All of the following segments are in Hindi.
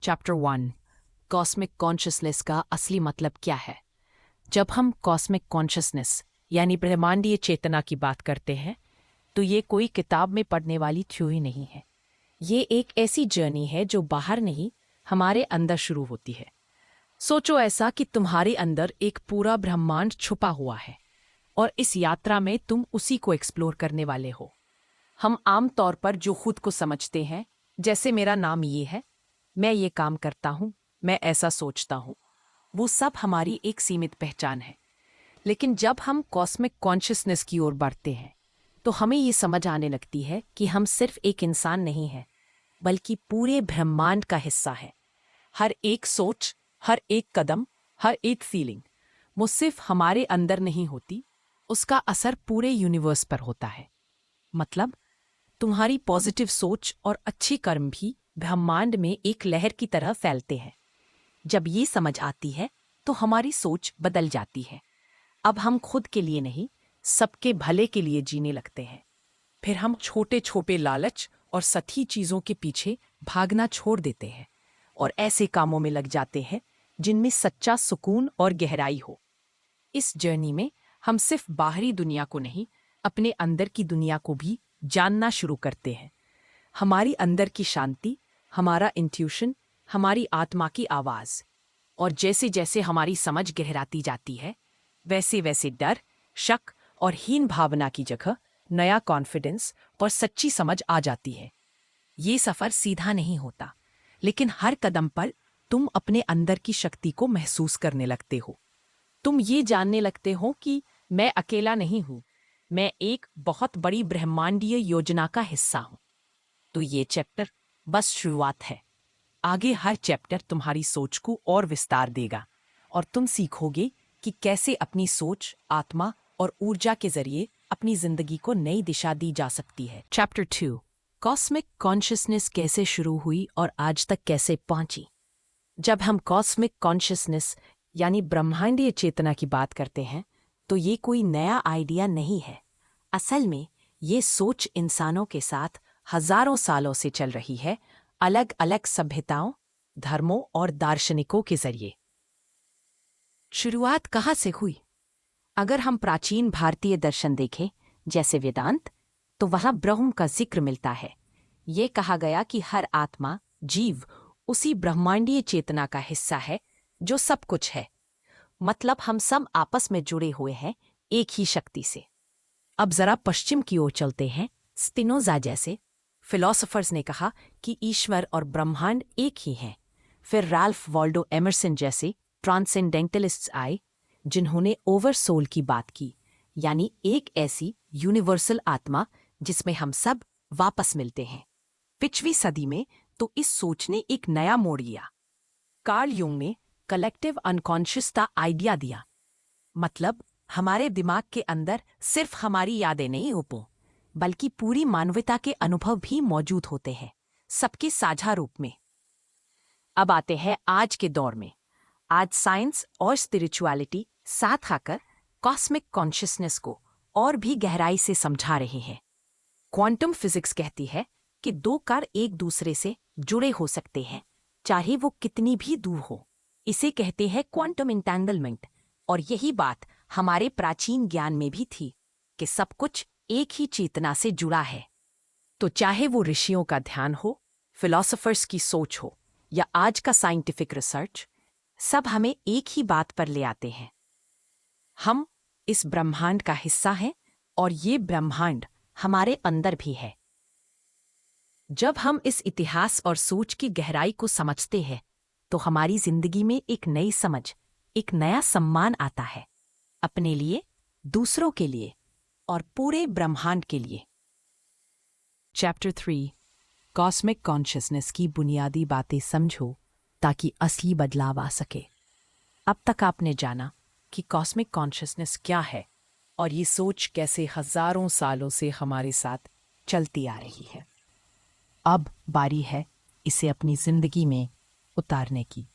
चैप्टर 1 कॉस्मिक कॉन्शियसनेस का असली मतलब क्या है। जब हम कॉस्मिक कॉन्शियसनेस यानी ब्रह्मांडीय चेतना की बात करते हैं तो ये कोई किताब में पढ़ने वाली थ्योरी नहीं है। ये एक ऐसी जर्नी है जो बाहर नहीं, हमारे अंदर शुरू होती है। सोचो ऐसा कि तुम्हारे अंदर एक पूरा ब्रह्मांड छुपा हुआ है और इस यात्रा में तुम उसी को एक्सप्लोर करने वाले हो। हम आम तौर पर जो खुद को समझते हैं, जैसे मेरा नाम ये है, मैं ये काम करता हूँ, मैं ऐसा सोचता हूँ, वो सब हमारी एक सीमित पहचान है। लेकिन जब हम कॉस्मिक कॉन्शियसनेस की ओर बढ़ते हैं तो हमें ये समझ आने लगती है कि हम सिर्फ एक इंसान नहीं हैं, बल्कि पूरे ब्रह्मांड का हिस्सा है। हर एक सोच, हर एक कदम, हर एक फीलिंग वो सिर्फ हमारे अंदर नहीं होती, उसका असर पूरे यूनिवर्स पर होता है। मतलब तुम्हारी पॉजिटिव सोच और अच्छे कर्म भी ब्रह्मांड में एक लहर की तरह फैलते हैं। जब ये समझ आती है तो हमारी सोच बदल जाती है। अब हम खुद के लिए नहीं, सबके भले के लिए जीने लगते हैं। फिर हम छोटे छोटे लालच और सती चीजों के पीछे भागना छोड़ देते हैं और ऐसे कामों में लग जाते हैं जिनमें सच्चा सुकून और गहराई हो। इस जर्नी में हम सिर्फ बाहरी दुनिया को नहीं, अपने अंदर की दुनिया को भी जानना शुरू करते हैं। हमारी अंदर की शांति, हमारा इंट्यूशन, हमारी आत्मा की आवाज। और जैसे जैसे हमारी समझ गहराती जाती है, वैसे वैसे डर, शक और हीन भावना की जगह नया कॉन्फिडेंस और सच्ची समझ आ जाती है। ये सफर सीधा नहीं होता, लेकिन हर कदम पर तुम अपने अंदर की शक्ति को महसूस करने लगते हो। तुम ये जानने लगते हो कि मैं अकेला नहीं हूं, मैं एक बहुत बड़ी ब्रह्मांडीय योजना का हिस्सा हूं। तो ये चैप्टर बस शुरुआत है। आगे हर चैप्टर तुम्हारी सोच को और विस्तार देगा और तुम सीखोगे कि कैसे अपनी सोच, आत्मा और ऊर्जा के जरिए अपनी जिंदगी को नई दिशा दी जा सकती है। चैप्टर 2 कॉस्मिक कॉन्शियसनेस कैसे शुरू हुई और आज तक कैसे पहुंची। जब हम कॉस्मिक कॉन्शियसनेस यानी ब्रह्मांडीय चेतना की बात करते हैं तो ये कोई नया आइडिया नहीं है। असल में ये सोच इंसानों के साथ हजारों सालों से चल रही है, अलग अलग सभ्यताओं, धर्मों और दार्शनिकों के जरिए। शुरुआत कहाँ से हुई? अगर हम प्राचीन भारतीय दर्शन देखें, जैसे वेदांत, तो वहां ब्रह्म का जिक्र मिलता है। ये कहा गया कि हर आत्मा, जीव उसी ब्रह्मांडीय चेतना का हिस्सा है जो सब कुछ है। मतलब हम सब आपस में जुड़े हुए हैं एक ही शक्ति से। अब जरा पश्चिम की ओर चलते हैं। स्पिनोजा जैसे फिलोसोफर्स ने कहा कि ईश्वर और ब्रह्मांड एक ही हैं। फिर राल्फ वॉल्डो एमरसन जैसे ट्रांसेंडेंटलिस्ट्स आए, जिन्होंने ओवरसोल की बात की, यानी एक ऐसी यूनिवर्सल आत्मा जिसमें हम सब वापस मिलते हैं। 5वीं सदी में तो इस सोच ने एक नया मोड़ लिया। कार्ल यूंग ने कलेक्टिव अनकॉन्शियस का आइडिया दिया। मतलब हमारे दिमाग के अंदर सिर्फ हमारी यादें नहीं होती, बल्कि पूरी मानवता के अनुभव भी मौजूद होते हैं, सबके साझा रूप में। अब आते हैं आज के दौर में। आज साइंस और स्पिरिचुअलिटी साथ आकर कॉस्मिक कॉन्शियसनेस को और भी गहराई से समझा रहे हैं। क्वांटम फिजिक्स कहती है कि दो कण एक दूसरे से जुड़े हो सकते हैं, चाहे वो कितनी भी दूर हो। इसे कहते हैं क्वांटम इंटेंगलमेंट। और यही बात हमारे प्राचीन ज्ञान में भी थी कि सब कुछ एक ही चेतना से जुड़ा है। तो चाहे वो ऋषियों का ध्यान हो, फिलोसोफर्स की सोच हो, या आज का साइंटिफिक रिसर्च, सब हमें एक ही बात पर ले आते हैं। हम इस ब्रह्मांड का हिस्सा हैं और ये ब्रह्मांड हमारे अंदर भी है। जब हम इस इतिहास और सोच की गहराई को समझते हैं तो हमारी जिंदगी में एक नई समझ, एक नया सम्मान आता है, अपने लिए, दूसरों के लिए और पूरे ब्रह्मांड के लिए। चैप्टर 3 कॉस्मिक कॉन्शियसनेस की बुनियादी बातें समझो ताकि असली बदलाव आ सके। अब तक आपने जाना कि कॉस्मिक कॉन्शियसनेस क्या है और ये सोच कैसे हजारों सालों से हमारे साथ चलती आ रही है। अब बारी है इसे अपनी जिंदगी में उतारने की,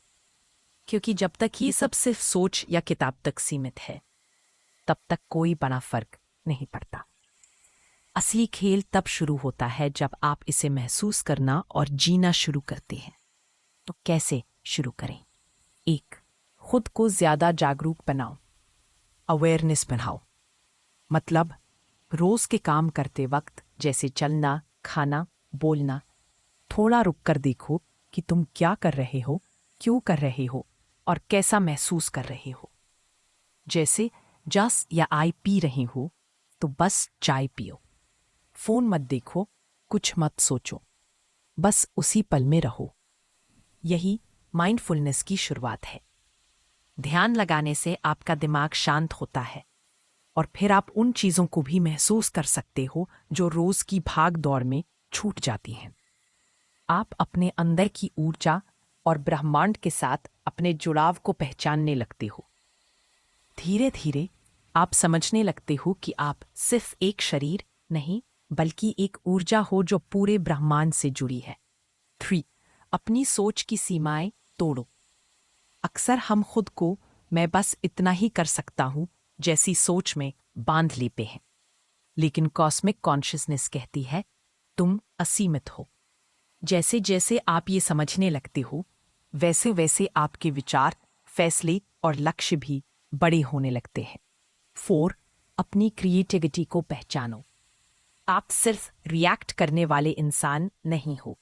क्योंकि जब तक ये सब सिर्फ सोच या किताब तक सीमित है, तब तक कोई बड़ा फर्क नहीं पड़ता। असली खेल तब शुरू होता है जब आप इसे महसूस करना और जीना शुरू करते हैं। तो कैसे शुरू करें? 1. खुद को ज्यादा जागरूक बनाओ, अवेयरनेस बढ़ाओ। मतलब रोज के काम करते वक्त, जैसे चलना, खाना, बोलना, थोड़ा रुक कर देखो कि तुम क्या कर रहे हो, क्यों कर रहे हो और कैसा महसूस कर रहे हो। जैसे जस या आई पी रहे हो तो बस चाय पियो। फोन मत देखो, कुछ मत सोचो, बस उसी पल में रहो। यही माइंडफुलनेस की शुरुआत है। ध्यान लगाने से आपका दिमाग शांत होता है और फिर आप उन चीजों को भी महसूस कर सकते हो जो रोज की भाग दौड़ में छूट जाती हैं। आप अपने अंदर की ऊर्जा और ब्रह्मांड के साथ अपने जुड़ाव को पहचानने लगते हो। धीरे धीरे आप समझने लगते हो कि आप सिर्फ एक शरीर नहीं, बल्कि एक ऊर्जा हो जो पूरे ब्रह्मांड से जुड़ी है। 3. अपनी सोच की सीमाएं तोड़ो। अक्सर हम खुद को मैं बस इतना ही कर सकता हूं जैसी सोच में बांध लेते हैं, लेकिन कॉस्मिक कॉन्शियसनेस कहती है तुम असीमित हो। जैसे जैसे आप ये समझने लगते हो, वैसे वैसे आपके विचार, फैसले और लक्ष्य भी बड़े होने लगते हैं। 4. अपनी क्रिएटिविटी को पहचानो। आप सिर्फ रिएक्ट करने वाले इंसान नहीं हो।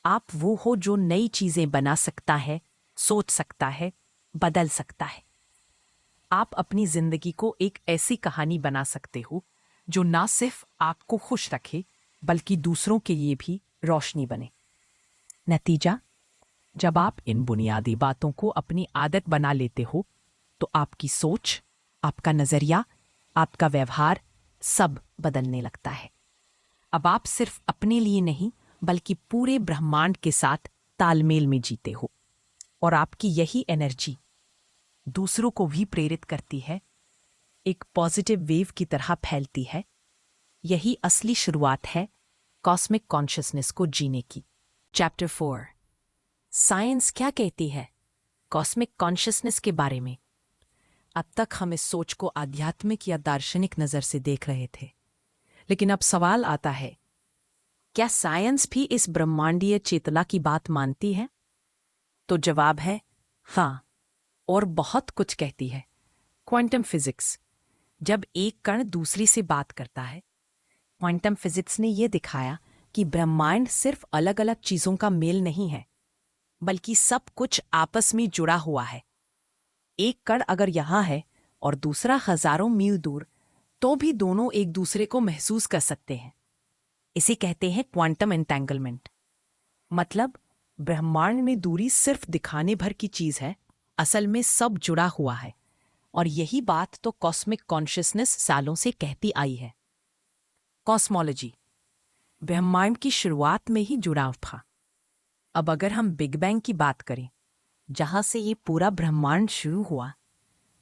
आप वो हो जो नई चीजें बना सकता है, सोच सकता है, बदल सकता है। आप अपनी जिंदगी को एक ऐसी कहानी बना सकते हो जो ना सिर्फ आपको खुश रखे, बल्कि दूसरों के लिए भी रोशनी बने। नतीजा, जब आप इन बुनियादी बातों को अपनी आदत बना लेते हो, तो आपकी सोच, आपका नजरिया, आपका व्यवहार सब बदलने लगता है। अब आप सिर्फ अपने लिए नहीं, बल्कि पूरे ब्रह्मांड के साथ तालमेल में जीते हो। और आपकी यही एनर्जी दूसरों को भी प्रेरित करती है, एक पॉजिटिव वेव की तरह फैलती है। यही असली शुरुआत है कॉस्मिक कॉन्शियसनेस को जीने की। चैप्टर 4, साइंस क्या कहती है कॉस्मिक कॉन्शियसनेस के बारे में? अब तक हम इस सोच को आध्यात्मिक या दार्शनिक नजर से देख रहे थे, लेकिन अब सवाल आता है, क्या साइंस भी इस ब्रह्मांडीय चेतना की बात मानती है? तो जवाब है हाँ, और बहुत कुछ कहती है। क्वांटम फिजिक्स, जब एक कण दूसरी से बात करता है, क्वांटम फिजिक्स ने यह दिखाया कि ब्रह्मांड सिर्फ अलग अलग चीजों का मेल नहीं है, बल्कि सब कुछ आपस में जुड़ा हुआ है। एक कण अगर यहां है और दूसरा हजारों मील दूर, तो भी दोनों एक दूसरे को महसूस कर सकते हैं। इसे कहते हैं क्वांटम एंटेंगलमेंट। मतलब ब्रह्मांड में दूरी सिर्फ दिखाने भर की चीज है, असल में सब जुड़ा हुआ है। और यही बात तो कॉस्मिक कॉन्शियसनेस सालों से कहती आई है। कॉस्मोलॉजी, ब्रह्मांड की शुरुआत में ही जुड़ाव था। अब अगर हम बिग बैंग की बात करें, जहां से ये पूरा ब्रह्मांड शुरू हुआ,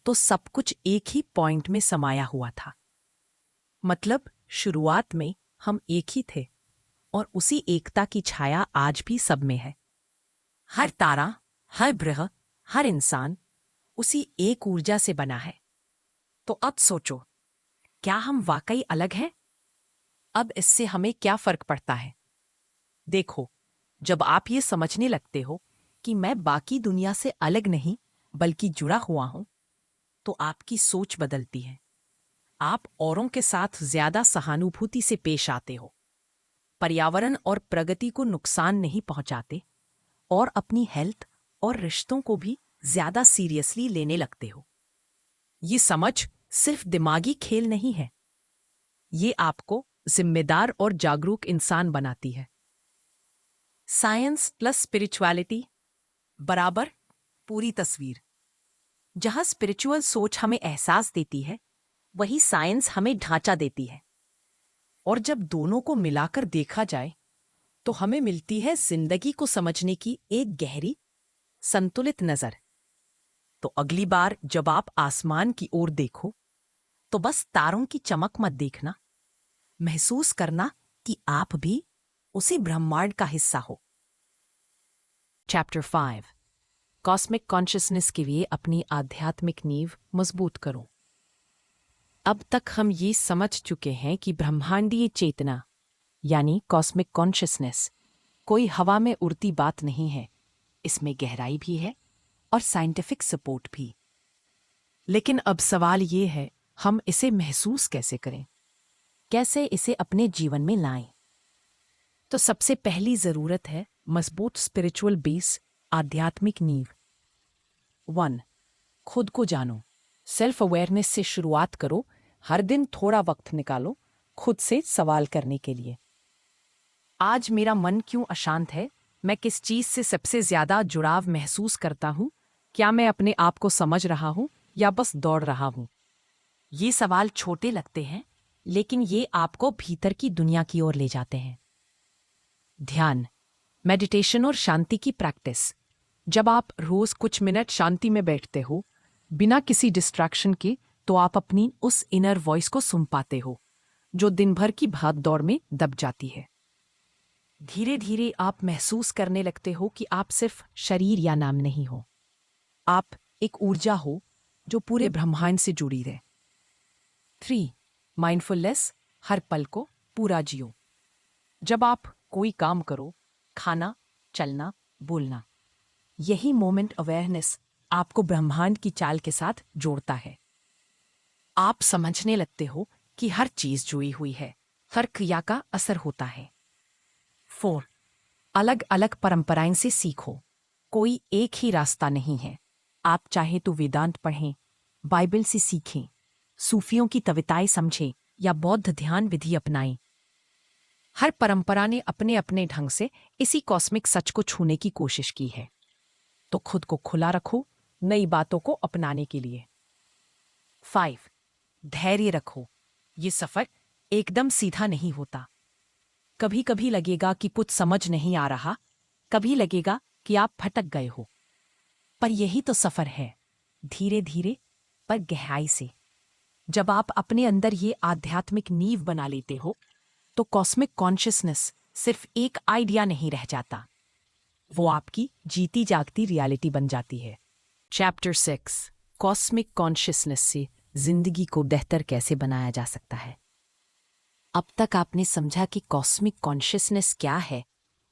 तो सब कुछ एक ही पॉइंट में समाया हुआ था। मतलब शुरुआत में हम एक ही थे और उसी एकता की छाया आज भी सब में है। हर तारा, हर ग्रह, हर इंसान उसी एक ऊर्जा से बना है। तो अब सोचो, क्या हम वाकई अलग हैं? अब इससे हमें क्या फर्क पड़ता है? देखो, जब आप ये समझने लगते हो कि मैं बाकी दुनिया से अलग नहीं, बल्कि जुड़ा हुआ हूं, तो आपकी सोच बदलती है। आप औरों के साथ ज्यादा सहानुभूति से पेश आते हो, पर्यावरण और प्रगति को नुकसान नहीं पहुंचाते, और अपनी हेल्थ और रिश्तों को भी ज्यादा सीरियसली लेने लगते हो। ये समझ सिर्फ दिमागी खेल नहीं है, ये आपको जिम्मेदार और जागरूक इंसान बनाती है। साइंस प्लस स्पिरिचुअलिटी बराबर पूरी तस्वीर। जहां स्पिरिचुअल सोच हमें एहसास देती है, वही साइंस हमें ढांचा देती है। और जब दोनों को मिलाकर देखा जाए, तो हमें मिलती है जिंदगी को समझने की एक गहरी, संतुलित नजर। तो अगली बार जब आप आसमान की ओर देखो, तो बस तारों की चमक मत देखना, महसूस करना कि आप भी उसी ब्रह्मांड का हिस्सा हो। चैप्टर 5, कॉस्मिक कॉन्शियसनेस के लिए अपनी आध्यात्मिक नींव मजबूत करो। अब तक हम ये समझ चुके हैं कि ब्रह्मांडीय चेतना यानी कॉस्मिक कॉन्शियसनेस कोई हवा में उड़ती बात नहीं है, इसमें गहराई भी है और साइंटिफिक सपोर्ट भी। लेकिन अब सवाल ये है, हम इसे महसूस कैसे करें, कैसे इसे अपने जीवन में लाएं? तो सबसे पहली जरूरत है मजबूत स्पिरिचुअल बेस, आध्यात्मिक नींव। 1. खुद को जानो। सेल्फ अवेयरनेस से शुरुआत करो। हर दिन थोड़ा वक्त निकालो खुद से सवाल करने के लिए। आज मेरा मन क्यों अशांत है? मैं किस चीज से सबसे ज्यादा जुड़ाव महसूस करता हूं? क्या मैं अपने आप को समझ रहा हूं या बस दौड़ रहा हूं? ये सवाल छोटे लगते हैं, लेकिन ये आपको भीतर की दुनिया की ओर ले जाते हैं। ध्यान, मेडिटेशन और शांति की प्रैक्टिस। जब आप रोज कुछ मिनट शांति में बैठते हो बिना किसी डिस्ट्रैक्शन के, तो आप अपनी उस इनर वॉइस को सुन पाते हो जो दिन भर की भाग दौड़ में दब जाती है। धीरे धीरे आप महसूस करने लगते हो कि आप सिर्फ शरीर या नाम नहीं हो, आप एक ऊर्जा हो जो पूरे ब्रह्मांड से जुड़ी है। 3. माइंडफुलनेस, हर पल को पूरा जियो। जब आप कोई काम करो, खाना, चलना, बोलना, यही मोमेंट अवेयरनेस आपको ब्रह्मांड की चाल के साथ जोड़ता है। आप समझने लगते हो कि हर चीज जुड़ी हुई है, हर क्रिया का असर होता है। 4. अलग अलग परंपराएं से सीखो। कोई एक ही रास्ता नहीं है। आप चाहे तो वेदांत पढ़ें, बाइबल से सीखें, सूफियों की कविताएं समझें या बौद्ध ध्यान विधि अपनाएं। हर परंपरा ने अपने अपने ढंग से इसी कॉस्मिक सच को छूने की कोशिश की है। तो खुद को खुला रखो नई बातों को अपनाने के लिए। 5. धैर्य रखो। ये सफर एकदम सीधा नहीं होता। कभी कभी लगेगा कि कुछ समझ नहीं आ रहा, कभी लगेगा कि आप भटक गए हो, पर यही तो सफर है, धीरे धीरे पर गहराई से। जब आप अपने अंदर ये आध्यात्मिक नींव बना लेते हो, तो कॉस्मिक कॉन्शियसनेस सिर्फ एक आइडिया नहीं रह जाता, वो आपकी जीती जागती रियलिटी बन जाती है। चैप्टर 6, कॉस्मिक कॉन्शियसनेस से जिंदगी को बेहतर कैसे बनाया जा सकता है। अब तक आपने समझा कि कॉस्मिक कॉन्शियसनेस क्या है,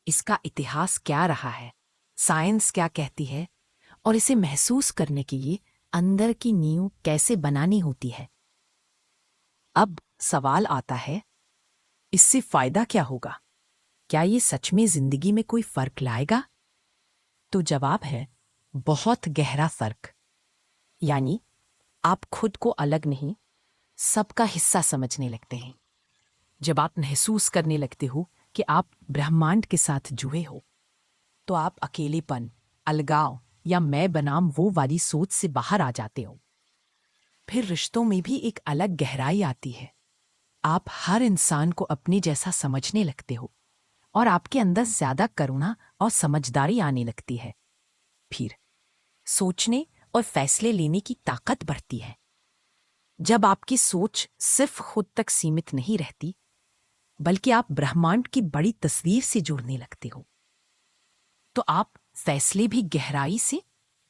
इसका इतिहास क्या रहा है, साइंस क्या कहती है, और इसे महसूस करने के लिए अंदर की नींव कैसे बनानी होती है। अब सवाल आता है, इससे फायदा क्या होगा? क्या ये सच में जिंदगी में कोई फर्क लाएगा? तो जवाब है, बहुत गहरा फर्क। यानी आप खुद को अलग नहीं, सबका हिस्सा समझने लगते हैं। जब आप महसूस करने लगते हो कि आप ब्रह्मांड के साथ जुड़े हो, तो आप अकेलेपन, अलगाव या मैं बनाम वो वाली सोच से बाहर आ जाते हो। फिर रिश्तों में भी एक अलग गहराई आती है। आप हर इंसान को अपने जैसा समझने लगते हो और आपके अंदर ज्यादा करुणा और समझदारी आने लगती है। फिर सोचने और फैसले लेने की ताकत बढ़ती है। जब आपकी सोच सिर्फ खुद तक सीमित नहीं रहती, बल्कि आप ब्रह्मांड की बड़ी तस्वीर से जुड़ने लगते हो, तो आप फैसले भी गहराई से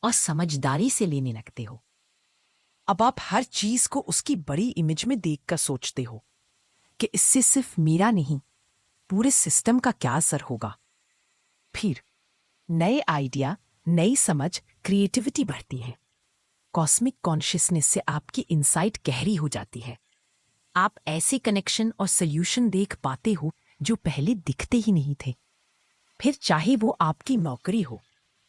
और समझदारी से लेने लगते हो। अब आप हर चीज को उसकी बड़ी इमेज में देखकर सोचते हो कि इससे सिर्फ मेरा नहीं, पूरे सिस्टम का क्या असर होगा। फिर नए आइडिया, नई समझ, क्रिएटिविटी बढ़ती है। कॉस्मिक कॉन्शियसनेस से आपकी इनसाइट गहरी हो जाती है। आप ऐसे कनेक्शन और सॉल्यूशन देख पाते हो जो पहले दिखते ही नहीं थे। फिर चाहे वो आपकी नौकरी हो,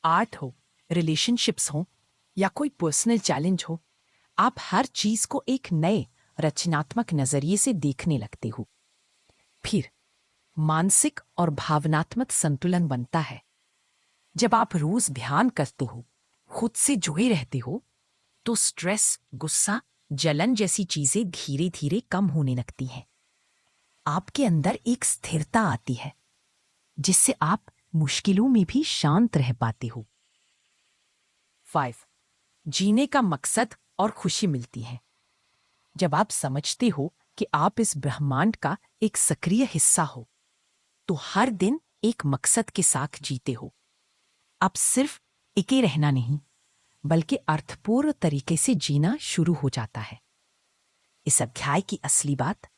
आर्ट हो, रिलेशनशिप्स हो या कोई पर्सनल चैलेंज हो, आप हर चीज को एक नए रचनात्मक नजरिए से देखने लगते हो। फिर मानसिक और भावनात्मक संतुलन बनता है। जब आप रोज ध्यान करते हो, खुद से जुड़े रहते हो, तो स्ट्रेस, गुस्सा, जलन जैसी चीजें धीरे धीरे कम होने लगती हैं। आपके अंदर एक स्थिरता आती है जिससे आप मुश्किलों में भी शांत रह पाते हो। 5. जीने का मकसद और खुशी मिलती है। जब आप समझते हो कि आप इस ब्रह्मांड का एक सक्रिय हिस्सा हो, तो हर दिन एक मकसद के साथ जीते हो। आप सिर्फ एके रहना नहीं, बल्कि अर्थपूर्ण तरीके से जीना शुरू हो जाता है। इस अध्याय की असली बात,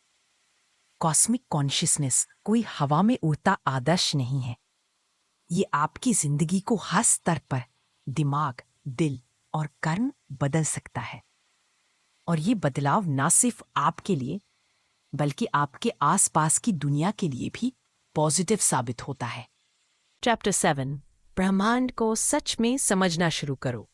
कॉस्मिक कॉन्शियसनेस कोई हवा में उड़ता आदर्श नहीं है। ये आपकी जिंदगी को हर स्तर पर दिमाग, दिल और कर्म बदल सकता है। और ये बदलाव ना सिर्फ आपके लिए बल्कि आपके आसपास की दुनिया के लिए भी पॉजिटिव साबित होता है। चैप्टर 7, ब्रह्मांड को सच में समझना शुरू करो।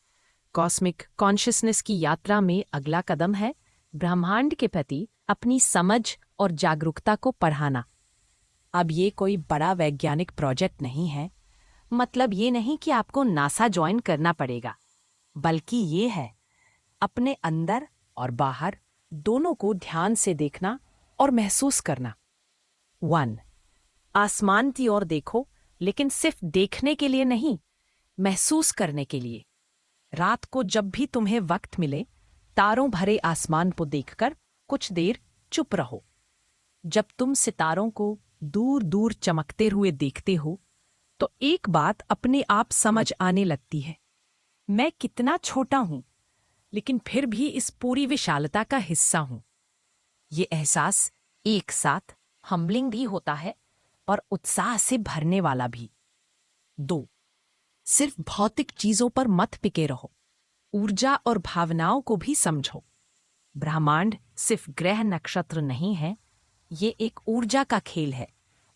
कॉस्मिक कॉन्शियसनेस की यात्रा में अगला कदम है ब्रह्मांड के प्रति अपनी समझ और जागरूकता को बढ़ाना। अब ये कोई बड़ा वैज्ञानिक प्रोजेक्ट नहीं है। मतलब ये नहीं कि आपको नासा ज्वाइन करना पड़ेगा, बल्कि ये है अपने अंदर और बाहर दोनों को ध्यान से देखना और महसूस करना। 1. आसमान की ओर देखो, लेकिन सिर्फ देखने के लिए नहीं, महसूस करने के लिए। रात को जब भी तुम्हें वक्त मिले, तारों भरे आसमान को देखकर कुछ देर चुप रहो। जब तुम सितारों को दूर दूर चमकते हुए देखते हो, तो एक बात अपने आप समझ आने लगती है। मैं कितना छोटा हूं, लेकिन फिर भी इस पूरी विशालता का हिस्सा हूं। ये एहसास एक साथ हम्बलिंग भी होता है और उत्साह से भरने वाला भी। 2. सिर्फ भौतिक चीजों पर मत टिके रहो, ऊर्जा और भावनाओं को भी समझो। ब्रह्मांड सिर्फ ग्रह नक्षत्र नहीं है, ये एक ऊर्जा का खेल है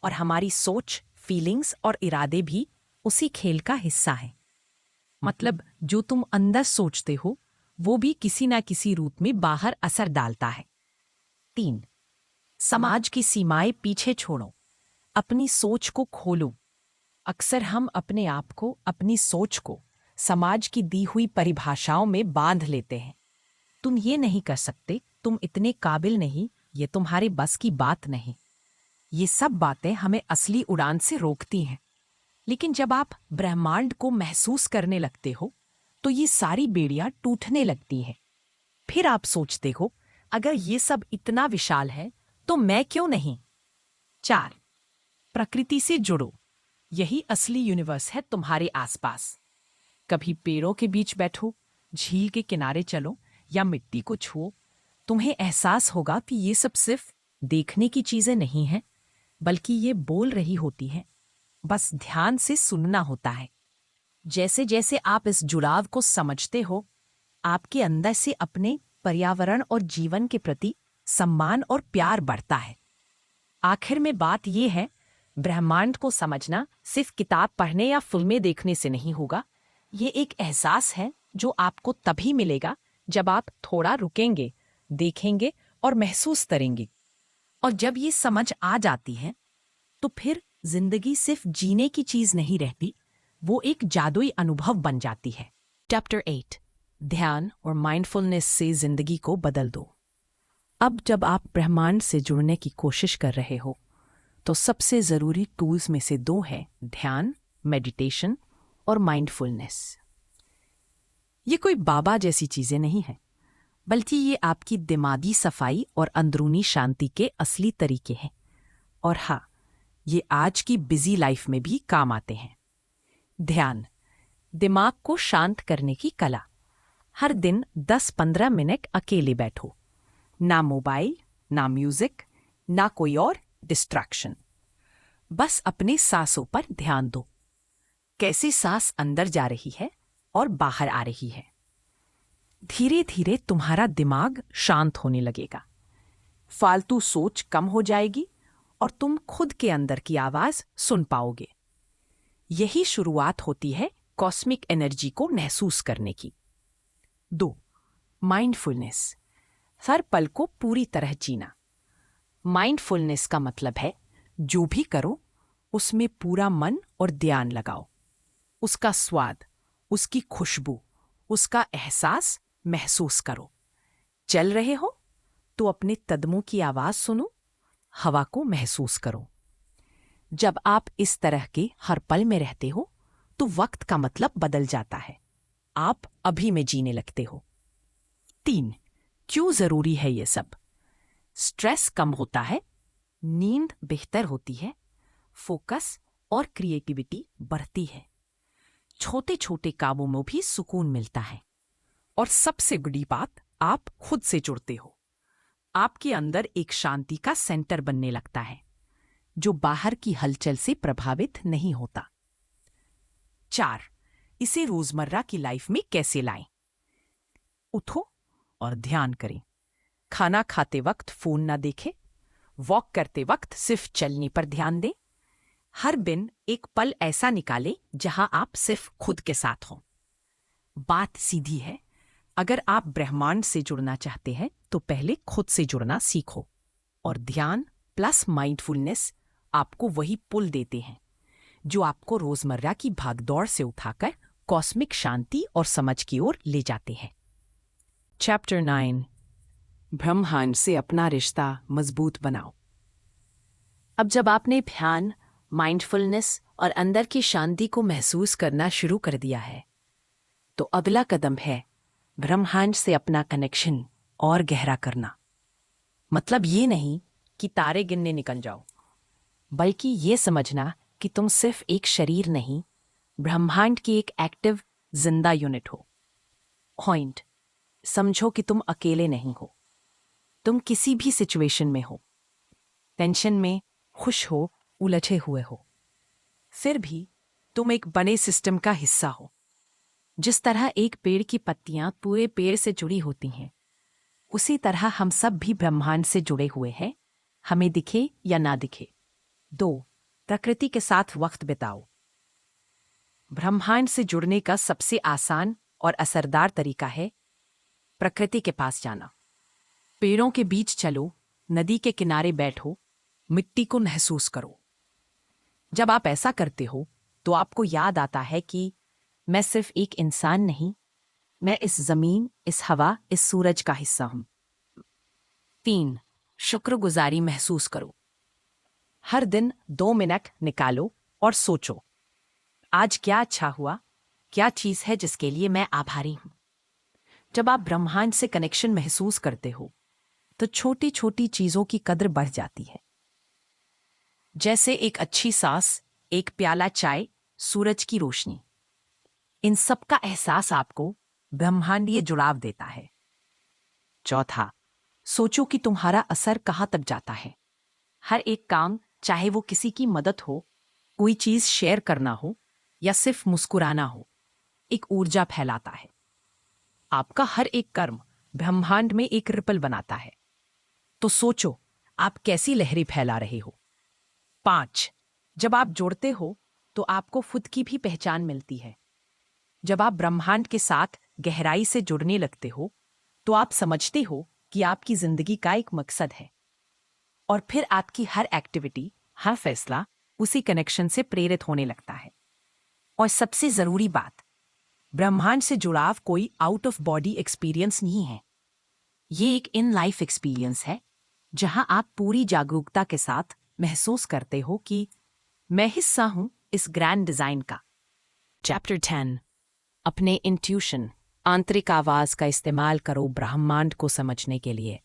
और हमारी सोच, फीलिंग्स और इरादे भी उसी खेल का हिस्सा हैं। मतलब जो तुम अंदर सोचते हो वो भी किसी ना किसी रूप में बाहर असर डालता है। 3. समाज की सीमाएं पीछे छोड़ो, अपनी सोच को खोलो। अक्सर हम अपने आप को, अपनी सोच को समाज की दी हुई परिभाषाओं में बांध लेते हैं। तुम ये नहीं कर सकते, तुम इतने काबिल नहीं, ये तुम्हारे बस की बात नहीं। ये सब बातें हमें असली उड़ान से रोकती हैं। लेकिन जब आप ब्रह्मांड को महसूस करने लगते हो, तो ये सारी बेड़ियां टूटने लगती हैं। फिर आप सोचते हो, अगर ये सब इतना विशाल है, तो मैं क्यों नहीं? 4. प्रकृति से जुड़ो, यही असली यूनिवर्स है तुम्हारे आसपास। कभी पेड़ों के बीच बैठो, झील के किनारे चलो या मिट्टी को छुओ। तुम्हें एहसास होगा कि ये सब सिर्फ देखने की चीजें नहीं हैं, बल्कि ये बोल रही होती हैं। बस ध्यान से सुनना होता है। जैसे जैसे आप इस जुड़ाव को समझते हो, आपके अंदर से अपने पर्यावरण और जीवन के प्रति सम्मान और प्यार बढ़ता है। आखिर में बात यह है, ब्रह्मांड को समझना सिर्फ किताब पढ़ने या फिल्में देखने से नहीं होगा। ये एक एहसास है जो आपको तभी मिलेगा जब आप थोड़ा रुकेंगे, देखेंगे और महसूस करेंगे। और जब ये समझ आ जाती है, तो फिर जिंदगी सिर्फ जीने की चीज नहीं रहती, वो एक जादुई अनुभव बन जाती है। चैप्टर 8, ध्यान और माइंडफुलनेस से जिंदगी को बदल दो। अब जब आप ब्रह्मांड से जुड़ने की कोशिश कर रहे हो, तो सबसे जरूरी टूल्स में से 2 है ध्यान, मेडिटेशन और माइंडफुलनेस। ये कोई बाबा जैसी चीजें नहीं है, बल्कि ये आपकी दिमागी सफाई और अंदरूनी शांति के असली तरीके हैं। और हाँ, ये आज की बिजी लाइफ में भी काम आते हैं। ध्यान, दिमाग को शांत करने की कला। हर दिन 10-15 मिनट अकेले बैठो, ना मोबाइल, ना म्यूजिक, ना कोई और डिस्ट्रैक्शन। बस अपने सांसों पर ध्यान दो। कैसे सांस अंदर जा रही है और बाहर आ रही है। धीरे धीरे तुम्हारा दिमाग शांत होने लगेगा, फालतू सोच कम हो जाएगी और तुम खुद के अंदर की आवाज सुन पाओगे। यही शुरुआत होती है कॉस्मिक एनर्जी को महसूस करने की। 2. माइंडफुलनेस, हर पल को पूरी तरह जीना। माइंडफुलनेस का मतलब है जो भी करो उसमें पूरा मन और ध्यान लगाओ। उसका स्वाद, उसकी खुशबू, उसका एहसास महसूस करो। चल रहे हो तो अपने कदमों की आवाज सुनो, हवा को महसूस करो। जब आप इस तरह के हर पल में रहते हो, तो वक्त का मतलब बदल जाता है। आप अभी में जीने लगते हो। 3. क्यों जरूरी है ये सब? स्ट्रेस कम होता है, नींद बेहतर होती है, फोकस और क्रिएटिविटी बढ़ती है, छोटे छोटे कामों में भी सुकून मिलता है। और सबसे बड़ी बात, आप खुद से जुड़ते हो। आपके अंदर एक शांति का सेंटर बनने लगता है, जो बाहर की हलचल से प्रभावित नहीं होता। 4. इसे रोजमर्रा की लाइफ में कैसे लाएं? उठो और ध्यान करें। खाना खाते वक्त फोन ना देखें। वॉक करते वक्त सिर्फ चलने पर ध्यान दें। हर दिन एक पल ऐसा निकालें जहां आप सिर्फ खुद के साथ हों। बात सीधी है, अगर आप ब्रह्मांड से जुड़ना चाहते हैं तो पहले खुद से जुड़ना सीखो। और ध्यान प्लस माइंडफुलनेस आपको वही पुल देते हैं जो आपको रोजमर्रा की भागदौड़ से उठाकर कॉस्मिक शांति और समझ की ओर ले जाते हैं। चैप्टर 9, ब्रह्मांड से अपना रिश्ता मजबूत बनाओ। अब जब आपने ध्यान, माइंडफुलनेस और अंदर की शांति को महसूस करना शुरू कर दिया है, तो अगला कदम है ब्रह्मांड से अपना कनेक्शन और गहरा करना। मतलब ये नहीं कि तारे गिनने निकल जाओ, बल्कि ये समझना कि तुम सिर्फ एक शरीर नहीं, ब्रह्मांड की एक एक्टिव जिंदा यूनिट हो। पॉइंट, समझो कि तुम अकेले नहीं हो। तुम किसी भी सिचुएशन में हो, टेंशन में, खुश हो, उलझे हुए हो, फिर भी तुम एक बड़े सिस्टम का हिस्सा हो। जिस तरह एक पेड़ की पत्तियां पूरे पेड़ से जुड़ी होती हैं, उसी तरह हम सब भी ब्रह्मांड से जुड़े हुए हैं, हमें दिखे या ना दिखे। 2. प्रकृति के साथ वक्त बिताओ। ब्रह्मांड से जुड़ने का सबसे आसान और असरदार तरीका है प्रकृति के पास जाना। पेड़ों के बीच चलो, नदी के किनारे बैठो, मिट्टी को महसूस करो। जब आप ऐसा करते हो तो आपको याद आता है कि मैं सिर्फ एक इंसान नहीं, मैं इस जमीन, इस हवा, इस सूरज का हिस्सा हूं। 3. शुक्रगुजारी महसूस करो। हर दिन 2 मिनट निकालो और सोचो, आज क्या अच्छा हुआ, क्या चीज है जिसके लिए मैं आभारी हूं। जब आप ब्रह्मांड से कनेक्शन महसूस करते हो तो छोटी छोटी चीजों की कद्र बढ़ जाती है, जैसे एक अच्छी सांस, एक प्याला चाय, सूरज की रोशनी। इन सब का एहसास आपको ब्रह्मांडीय जुड़ाव देता है। 4. सोचो कि तुम्हारा असर कहां तक जाता है। हर एक काम, चाहे वो किसी की मदद हो, कोई चीज शेयर करना हो या सिर्फ मुस्कुराना हो, एक ऊर्जा फैलाता है। आपका हर एक कर्म ब्रह्मांड में एक रिपल बनाता है। तो सोचो आप कैसी लहरें फैला रहे हो। 5. जब आप जोड़ते हो तो आपको खुद की भी पहचान मिलती है। जब आप ब्रह्मांड के साथ गहराई से जुड़ने लगते हो तो आप समझते हो कि आपकी जिंदगी का एक मकसद है, और फिर आपकी हर एक्टिविटी, हर फैसला उसी कनेक्शन से प्रेरित होने लगता है। और सबसे जरूरी बात, ब्रह्मांड से जुड़ाव कोई आउट ऑफ बॉडी एक्सपीरियंस नहीं है। ये एक इन लाइफ एक्सपीरियंस है जहां आप पूरी जागरूकता के साथ महसूस करते हो कि मैं हिस्सा हूं इस ग्रैंड डिजाइन का। चैप्टर 10, अपने इंट्यूशन, आंतरिक आवाज का इस्तेमाल करो ब्रह्मांड को समझने के लिए।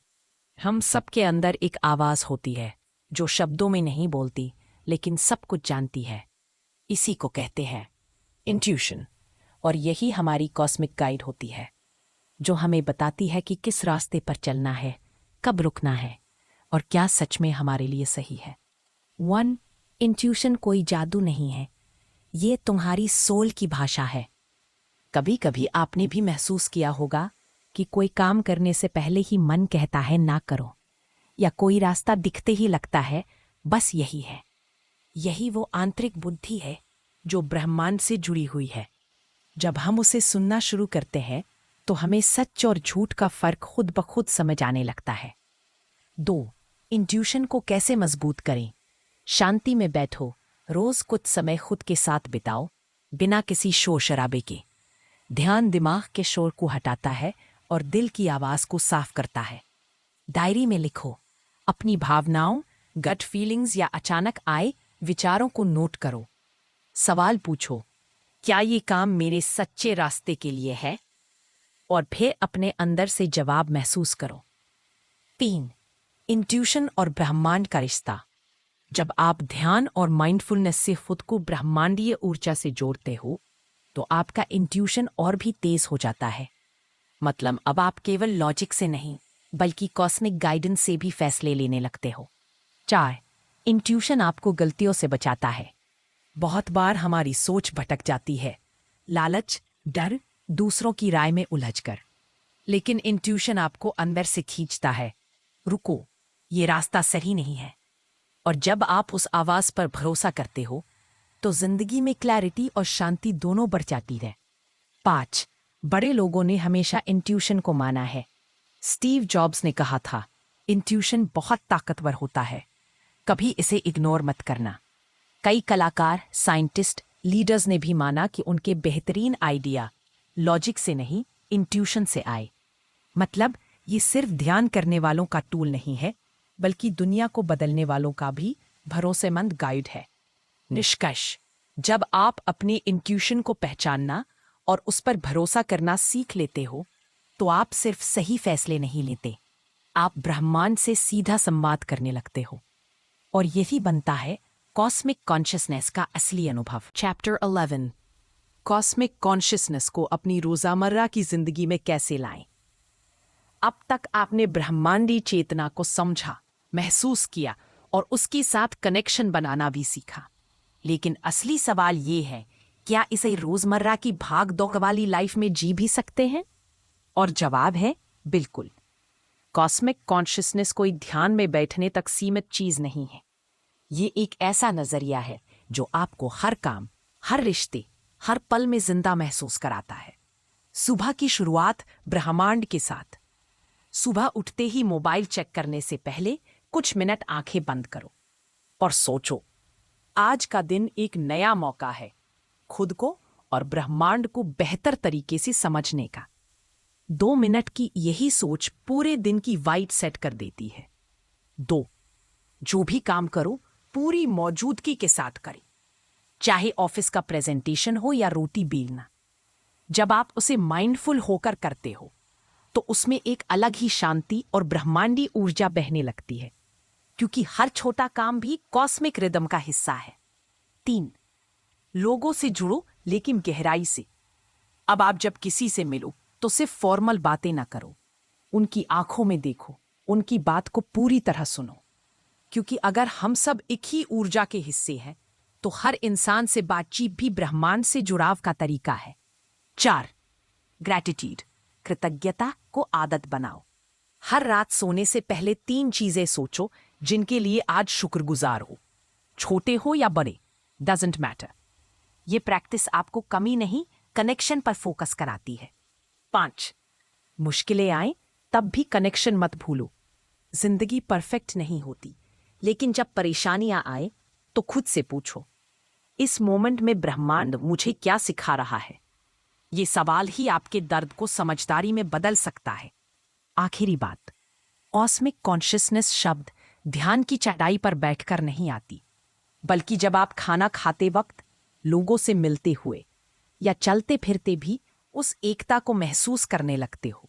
हम सबके अंदर एक आवाज होती है जो शब्दों में नहीं बोलती लेकिन सब कुछ जानती है। इसी को कहते हैं इंट्यूशन, और यही हमारी कॉस्मिक गाइड होती है जो हमें बताती है कि किस रास्ते पर चलना है, कब रुकना है और क्या सच में हमारे लिए सही है। 1. इंट्यूशन कोई जादू नहीं है, ये तुम्हारी सोल की भाषा है। कभी कभी आपने भी महसूस किया होगा कि कोई काम करने से पहले ही मन कहता है ना करो, या कोई रास्ता दिखते ही लगता है बस यही है। यही वो आंतरिक बुद्धि है जो ब्रह्मांड से जुड़ी हुई है। जब हम उसे सुनना शुरू करते हैं तो हमें सच और झूठ का फर्क खुद ब खुद समझ आने लगता है। 2. इंट्यूशन को कैसे मजबूत करें? शांति में बैठो, रोज कुछ समय खुद के साथ बिताओ, बिना किसी शोर शराबे के। ध्यान दिमाग के शोर को हटाता है और दिल की आवाज को साफ करता है। डायरी में लिखो, अपनी भावनाओं, गट फीलिंग्स या अचानक आए विचारों को नोट करो। सवाल पूछो, क्या ये काम मेरे सच्चे रास्ते के लिए है? और फिर अपने अंदर से जवाब महसूस करो। 3. इंट्यूशन और ब्रह्मांड का रिश्ता। जब आप ध्यान और माइंडफुलनेस से खुद को ब्रह्मांडीय ऊर्जा से जोड़ते हो तो आपका इंट्यूशन और भी तेज हो जाता है। मतलब अब आप केवल लॉजिक से नहीं बल्कि कॉस्मिक गाइडेंस से भी फैसले लेने लगते हो। 4. इंट्यूशन आपको गलतियों से बचाता है। बहुत बार हमारी सोच भटक जाती है, लालच, डर, दूसरों की राय में उलझकर। लेकिन इंट्यूशन आपको अंदर से खींचता है, रुको, ये रास्ता सही नहीं है। और जब आप उस आवाज पर भरोसा करते हो तो जिंदगी में क्लैरिटी और शांति दोनों बढ़ जाती है। 5 बड़े लोगों ने हमेशा इंट्यूशन को माना है। स्टीव जॉब्स ने कहा था, इंट्यूशन बहुत ताकतवर होता है, कभी इसे इग्नोर मत करना। कई कलाकार, साइंटिस्ट, लीडर्स ने भी माना कि उनके बेहतरीन आइडिया लॉजिक से नहीं, इंट्यूशन से आए। मतलब ये सिर्फ ध्यान करने वालों का टूल नहीं है, बल्कि दुनिया को बदलने वालों का भी भरोसेमंद गाइड है। निष्कर्ष, जब आप अपने इंट्यूशन को पहचानना और उस पर भरोसा करना सीख लेते हो तो आप सिर्फ सही फैसले नहीं लेते, आप ब्रह्मांड से सीधा संवाद करने लगते हो। और यही बनता है कॉस्मिक कॉन्शियसनेस का असली अनुभव। चैप्टर 11, कॉस्मिक कॉन्शियसनेस को अपनी रोजामर्रा की जिंदगी में कैसे लाएं। अब तक आपने ब्रह्मांडी चेतना को समझा, महसूस किया और उसके साथ कनेक्शन बनाना भी सीखा। लेकिन असली सवाल ये है, क्या इसे रोजमर्रा की भाग दौड़ वाली लाइफ में जी भी सकते हैं? और जवाब है बिल्कुल। कॉस्मिक कॉन्शियसनेस कोई ध्यान में बैठने तक सीमित चीज नहीं है। ये एक ऐसा नजरिया है जो आपको हर काम, हर रिश्ते, हर पल में जिंदा महसूस कराता है। सुबह की शुरुआत ब्रह्मांड के साथ। सुबह उठते ही मोबाइल चेक करने से पहले कुछ मिनट आंखें बंद करो और सोचो, आज का दिन एक नया मौका है खुद को और ब्रह्मांड को बेहतर तरीके से समझने का। 2 मिनट की यही सोच पूरे दिन की वाइब सेट कर देती है। 2 जो भी काम करो पूरी मौजूदगी के साथ करें, चाहे ऑफिस का प्रेजेंटेशन हो या रोटी बेलना। जब आप उसे माइंडफुल होकर करते हो तो उसमें एक अलग ही शांति और ब्रह्मांडी ऊर्जा बहने लगती है, क्योंकि हर छोटा काम भी कॉस्मिक रिदम का हिस्सा है। 3 लोगों से जुड़ो लेकिन गहराई से। अब आप जब किसी से मिलो तो सिर्फ फॉर्मल बातें ना करो, उनकी आंखों में देखो, उनकी बात को पूरी तरह सुनो। क्योंकि अगर हम सब एक ही ऊर्जा के हिस्से हैं तो हर इंसान से बातचीत भी ब्रह्मांड से जुड़ाव का तरीका है। 4 ग्रैटिट्यूड, कृतज्ञता को आदत बनाओ। हर रात सोने से पहले 3 चीजें सोचो जिनके लिए आज शुक्रगुजार हो, छोटे हो या बड़े, डजंट मैटर। ये प्रैक्टिस आपको कमी नहीं, कनेक्शन पर फोकस कराती है। 5 मुश्किलें आए तब भी कनेक्शन मत भूलो। जिंदगी परफेक्ट नहीं होती, लेकिन जब परेशानियां आए तो खुद से पूछो, इस मोमेंट में ब्रह्मांड मुझे क्या सिखा रहा है? ये सवाल ही आपके दर्द को समझदारी में बदल सकता है। आखिरी बात, कॉस्मिक कॉन्शियसनेस शब्द ध्यान की चटाई पर बैठकर नहीं आती, बल्कि जब आप खाना खाते वक्त, लोगों से मिलते हुए या चलते फिरते भी उस एकता को महसूस करने लगते हो,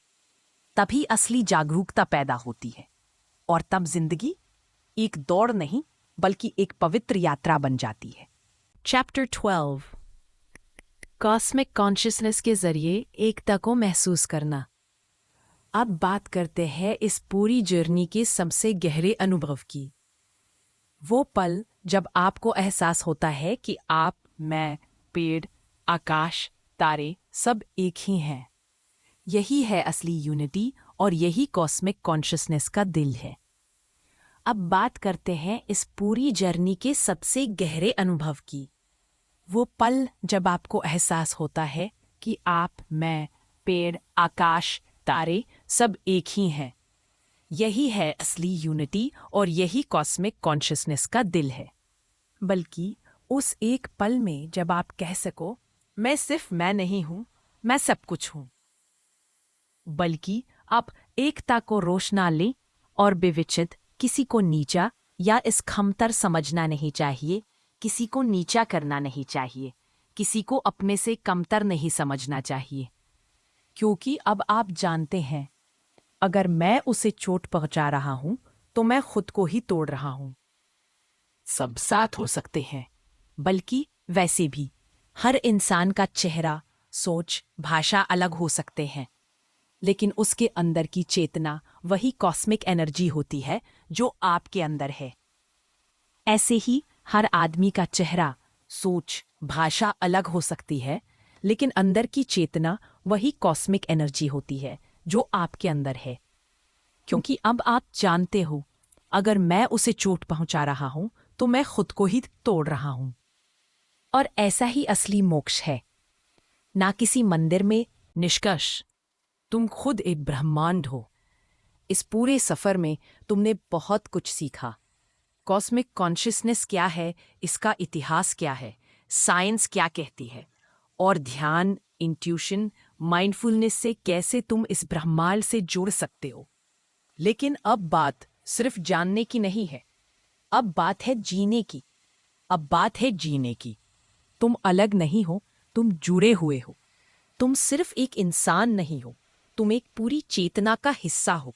तभी असली जागरूकता पैदा होती है। और तब जिंदगी एक दौड़ नहीं बल्कि एक पवित्र यात्रा बन जाती है। चैप्टर 12, कॉस्मिक कॉन्शियसनेस के जरिए एकता को महसूस करना। अब बात करते हैं इस पूरी जर्नी के सबसे गहरे अनुभव की। वो पल जब आपको एहसास होता है कि आप, मैं, पेड़, आकाश, तारे सब एक ही हैं। यही है असली यूनिटी और यही कॉस्मिक कॉन्शियसनेस का दिल है। अब बात करते हैं इस पूरी जर्नी के सबसे गहरे अनुभव की। वो पल जब आपको एहसास होता है कि आप, मैं, पेड़, आकाश, तारे सब एक ही हैं। यही है असली यूनिटी और यही कॉस्मिक कॉन्शियसनेस का दिल है। बल्कि उस एक पल में जब आप कह सको, मैं सिर्फ मैं नहीं हूं, मैं सब कुछ हूं। बल्कि आप एकता को रोशना लें और बेविचित, किसी को नीचा या इस खमतर समझना नहीं चाहिए, किसी को नीचा करना नहीं चाहिए, किसी को अपने से कमतर नहीं समझना चाहिए। क्योंकि अब आप जानते हैं, अगर मैं उसे चोट पहुंचा रहा हूं तो मैं खुद को ही तोड़ रहा हूं। सब साथ हो सकते हैं, बल्कि वैसे भी हर इंसान का चेहरा, सोच, भाषा अलग हो सकते हैं, लेकिन उसके अंदर की चेतना वही कॉस्मिक एनर्जी होती है जो आपके अंदर है। ऐसे ही हर आदमी का चेहरा, सोच, भाषा अलग हो सकती है, लेकिन अंदर की चेतना वही कॉस्मिक एनर्जी होती है जो आपके अंदर है। क्योंकि अब आप जानते हो, अगर मैं उसे चोट पहुंचा रहा हूं तो मैं खुद को ही तोड़ रहा हूं। और ऐसा ही असली मोक्ष है, ना किसी मंदिर में। निष्कर्ष, तुम खुद एक ब्रह्मांड हो। इस पूरे सफर में तुमने बहुत कुछ सीखा। कॉस्मिक कॉन्शियसनेस क्या है, इसका इतिहास क्या है, साइंस क्या कहती है, और ध्यान, इंट्यूशन, माइंडफुलनेस से कैसे तुम इस ब्रह्मांड से जुड़ सकते हो। लेकिन अब बात सिर्फ जानने की नहीं है, अब बात है जीने की। अब बात है जीने की। तुम अलग नहीं हो, तुम जुड़े हुए हो। तुम सिर्फ एक इंसान नहीं हो, तुम एक पूरी चेतना का हिस्सा हो।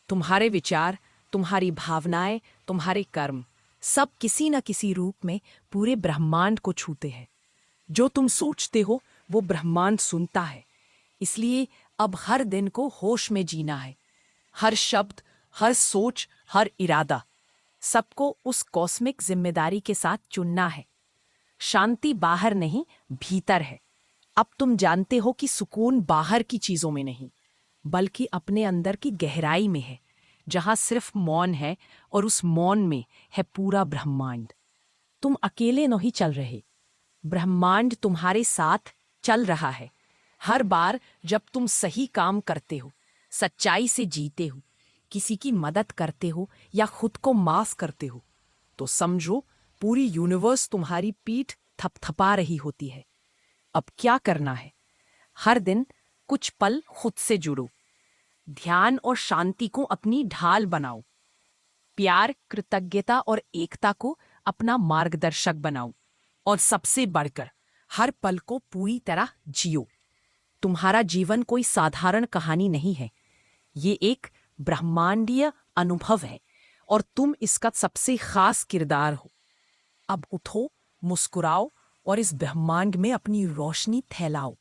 तुम्हारे विचार, तुम्हारी भावनाएं, तुम्हारे कर्म, सब किसी न किसी रूप में पूरे ब्रह्मांड को छूते हैं। जो तुम सोचते हो वो ब्रह्मांड सुनता है। इसलिए अब हर दिन को होश में जीना है। हर शब्द, हर सोच, हर इरादा, सबको उस कॉस्मिक जिम्मेदारी के साथ चुनना है। शांति बाहर नहीं, भीतर है। अब तुम जानते हो कि सुकून बाहर की चीजों में नहीं, बल्कि अपने अंदर की गहराई में है, जहां सिर्फ मौन है, और उस मौन में है पूरा ब्रह्मांड। तुम अकेले नहीं चल रहे, ब्रह्मांड तुम्हारे साथ चल रहा है। हर बार जब तुम सही काम करते हो, सच्चाई से जीते हो, किसी की मदद करते हो या खुद को माफ करते हो, तो समझो पूरी यूनिवर्स तुम्हारी पीठ थपथपा रही होती है। अब क्या करना है? हर दिन कुछ पल खुद से जुड़ो। ध्यान और शांति को अपनी ढाल बनाओ। प्यार, कृतज्ञता और एकता को अपना मार्गदर्शक बनाओ। और सबसे बढ़कर, हर पल को पूरी तरह जियो। तुम्हारा जीवन कोई साधारण कहानी नहीं है, ये एक ब्रह्मांडीय अनुभव है, और तुम इसका सबसे खास किरदार हो। अब उठो, मुस्कुराओ और इस ब्रह्मांड में अपनी रोशनी फैलाओ।